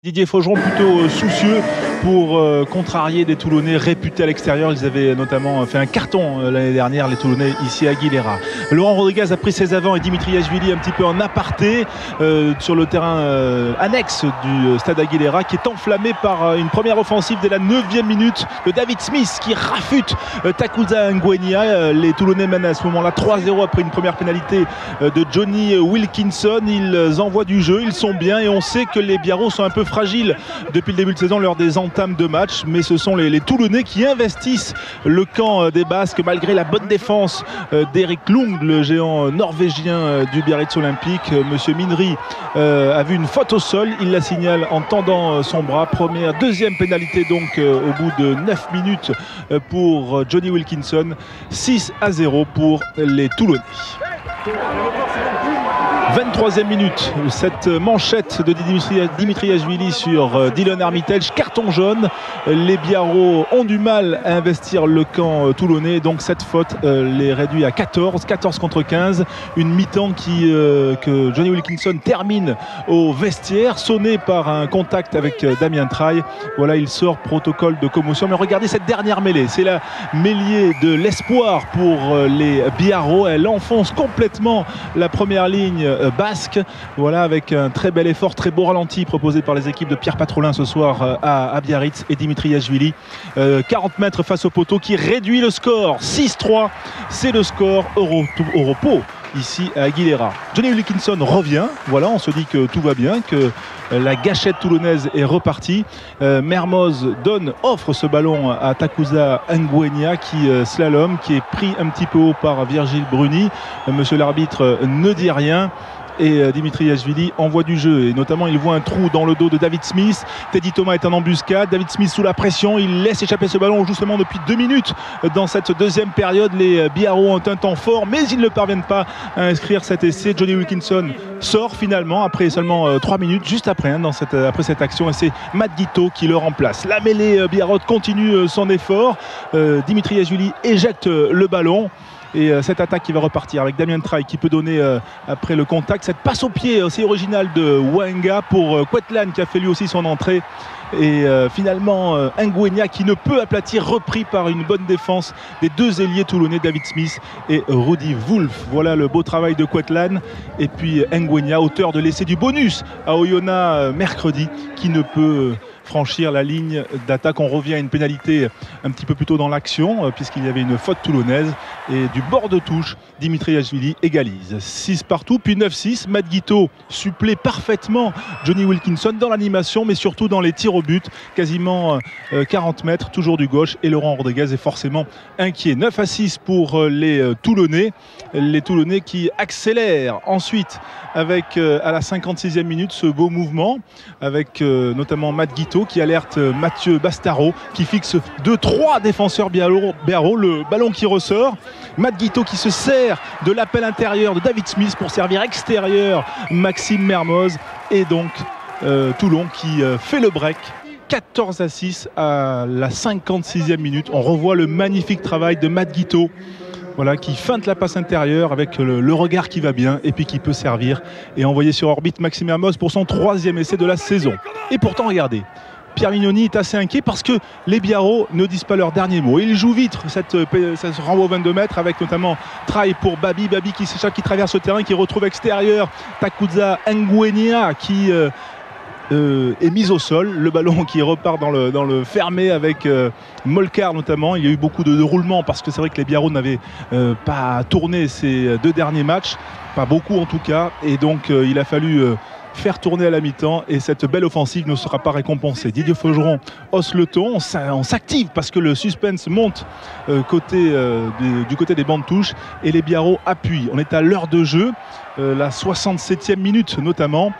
Didier Faugeron plutôt soucieux pour contrarier des Toulonnais réputés à l'extérieur. Ils avaient notamment fait un carton l'année dernière, les Toulonnais, ici à Aguilera. Laurent Rodriguez a pris ses avants et Dimitriashvili un petit peu en aparté sur le terrain annexe du stade Aguilera, qui est enflammé par une première offensive dès la 9e minute de David Smith qui rafute Takuza Ngwenya. Les Toulonnais mènent à ce moment-là 3-0 après une première pénalité de Johnny Wilkinson. Ils envoient du jeu, ils sont bien et on sait que les Biarros sont un peu fragiles depuis le début de saison lors des entames de match, mais ce sont les Toulonnais qui investissent le camp des Basques malgré la bonne défense d'Eric Lung, le géant norvégien du Biarritz Olympique. Monsieur Minry a vu une faute au sol, il la signale en tendant son bras. Deuxième pénalité donc au bout de 9 minutes pour Johnny Wilkinson. 6-0 pour les Toulonnais. 23e minute, cette manchette de Dimitriashvili sur Dylan Armitage, carton jaune. Les Biarros ont du mal à investir le camp toulonnais, donc cette faute les réduit à 14 contre 15. Une mi-temps que Johnny Wilkinson termine au vestiaire, sonné par un contact avec Damien Traille. Voilà, il sort, protocole de commotion. Mais regardez cette dernière mêlée, c'est la mêlée de l'espoir pour les Biarros. Elle enfonce complètement la première ligne basque, voilà, avec un très bel effort, très beau ralenti proposé par les équipes de Pierre Patrolin ce soir à Biarritz et Dimitriashvili. 40 mètres face au poteau qui réduit le score. 6-3, c'est le score au repos ici à Aguilera. Johnny Wilkinson revient, voilà, on se dit que tout va bien, que la gâchette toulonnaise est repartie. Mermoz offre ce ballon à Takuza Ngwenya qui slalom, qui est pris un petit peu haut par Virgile Bruni. Monsieur l'arbitre ne dit rien. Et Dimitriashvili envoie du jeu et notamment il voit un trou dans le dos de David Smith. Teddy Thomas est en embuscade, David Smith sous la pression, il laisse échapper ce ballon justement depuis 2 minutes. Dans cette deuxième période, les Biarros ont un temps fort mais ils ne parviennent pas à inscrire cet essai. Johnny Wilkinson sort finalement après seulement 3 minutes, juste après, après cette action, et c'est Matt Guiteau qui le remplace. La mêlée Biarros continue son effort. Dimitriashvili éjecte le ballon. Et cette attaque qui va repartir avec Damien Traille qui peut donner après le contact cette passe au pied aussi originale de Wenga pour Quetlan qui a fait lui aussi son entrée. Et finalement Ngwenya qui ne peut aplatir, repris par une bonne défense des deux ailiers toulonnais David Smith et Rudy Wolf. Voilà le beau travail de Quetlan. Et puis Ngwenya, auteur de l'essai du bonus à Oyonnax mercredi, qui ne peut franchir la ligne d'attaque. On revient à une pénalité un petit peu plus tôt dans l'action puisqu'il y avait une faute toulonnaise et du bord de touche, Dimitriashvili égalise. 6 partout, puis 9-6. Matt Guiteau supplée parfaitement Johnny Wilkinson dans l'animation mais surtout dans les tirs au but, quasiment 40 mètres, toujours du gauche, et Laurent Rodriguez est forcément inquiet. 9-6 pour les Toulonnais qui accélèrent ensuite avec à la 56e minute ce beau mouvement avec notamment Matt Guiteau qui alerte Mathieu Bastaro qui fixe 2-3 défenseurs Biarros, le ballon qui ressort, Matt Guiteau qui se sert de l'appel intérieur de David Smith pour servir extérieur Maxime Mermoz, et donc Toulon qui fait le break. 14-6 à la 56e minute. On revoit le magnifique travail de Matt Guiteau, voilà, qui feinte la passe intérieure avec le regard qui va bien et puis qui peut servir et envoyer sur orbite Maxime Mermoz pour son 3e essai de la saison. Et pourtant, regardez, Pierre Mignoni est assez inquiet parce que les Biarros ne disent pas leur dernier mot. Ils jouent vite cette renvoi au 22 mètres avec notamment Traille pour Babi qui s'échappe, qui traverse le terrain, qui retrouve extérieur Takuza Ngwenya qui est mise au sol, le ballon qui repart dans le fermé avec Molcar notamment. Il y a eu beaucoup de roulements parce que c'est vrai que les Biarros n'avaient pas tourné ces 2 derniers matchs, pas beaucoup en tout cas, et donc il a fallu faire tourner à la mi-temps et cette belle offensive ne sera pas récompensée. Didier Faugeron hausse le ton, on s'active parce que le suspense monte du côté des bancs de touche et les Biarros appuient. On est à l'heure de jeu, la 67e minute notamment.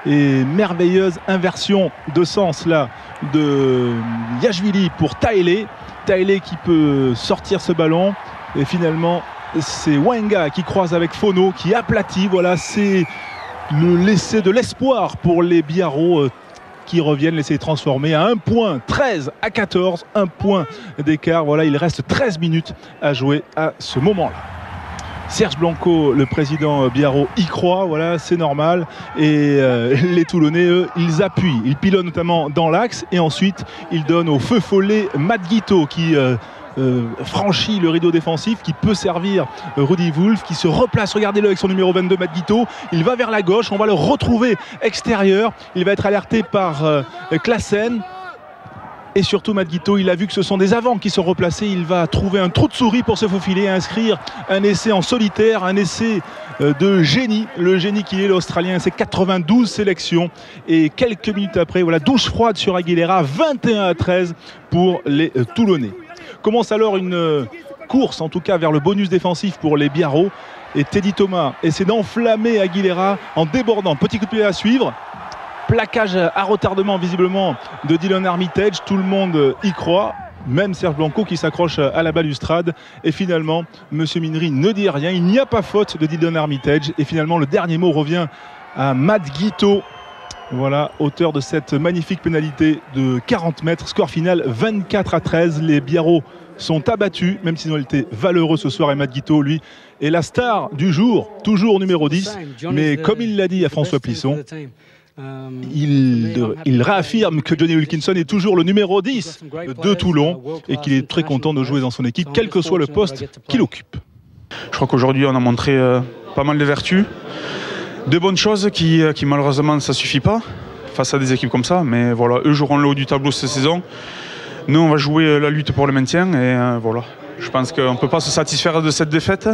Et merveilleuse inversion de sens là de Yashvili pour Taïlé qui peut sortir ce ballon, et finalement c'est Wenga qui croise avec Fono qui aplatit. Voilà, c'est le laisser de l'espoir pour les Biarros qui reviennent, laisser transformer à 1 point, 13-14, 1 point d'écart. Voilà, il reste 13 minutes à jouer à ce moment-là. Serge Blanco, le président Biarro, y croit, voilà, c'est normal. Et les Toulonnais, eux, ils appuient. Ils pilonnent notamment dans l'axe et ensuite ils donnent au feu follet Matt Guiteau qui franchit le rideau défensif, qui peut servir Rudy Wolf, qui se replace, regardez-le avec son numéro 22, Matt Guiteau. Il va vers la gauche, on va le retrouver extérieur. Il va être alerté par Classen. Et surtout Matt Guiteau, il a vu que ce sont des avants qui sont replacés. Il va trouver un trou de souris pour se faufiler, inscrire un essai en solitaire, un essai de génie. Le génie qu'il est, l'Australien, c'est 92 sélections. Et quelques minutes après, voilà, douche froide sur Aguilera, 21-13 pour les Toulonnais. Commence alors une course, en tout cas vers le bonus défensif pour les Biarros. Et Teddy Thomas essaie d'enflammer Aguilera en débordant. Petit coup de pied à suivre. Plaquage à retardement visiblement de Dylan Armitage, tout le monde y croit, même Serge Blanco qui s'accroche à la balustrade. Et finalement, Monsieur Minery ne dit rien, il n'y a pas faute de Dylan Armitage. Et finalement, le dernier mot revient à Matt Guiteau. Voilà, auteur de cette magnifique pénalité de 40 mètres. Score final 24-13. Les Biarros sont abattus, même s'ils ont été valeureux ce soir. Et Matt Guiteau, lui, est la star du jour, toujours numéro 10. Mais comme il l'a dit à François Plisson, il réaffirme que Johnny Wilkinson est toujours le numéro 10 de Toulon et qu'il est très content de jouer dans son équipe, quel que soit le poste qu'il occupe. Je crois qu'aujourd'hui on a montré pas mal de vertus, de bonnes choses qui malheureusement ça suffit pas face à des équipes comme ça, mais voilà, eux joueront le haut du tableau cette saison. Nous on va jouer la lutte pour le maintien et voilà. Je pense qu'on ne peut pas se satisfaire de cette défaite,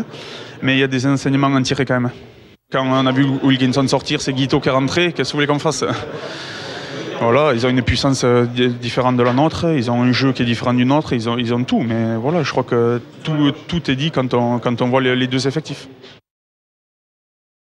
mais il y a des enseignements à en tirer quand même. Quand on a vu Wilkinson sortir, c'est Guiteau qui est rentré. Qu'est-ce que vous voulez qu'on fasse? Voilà, ils ont une puissance différente de la nôtre, ils ont un jeu qui est différent du nôtre, ils ont tout. Mais voilà, je crois que tout est dit quand on voit les deux effectifs.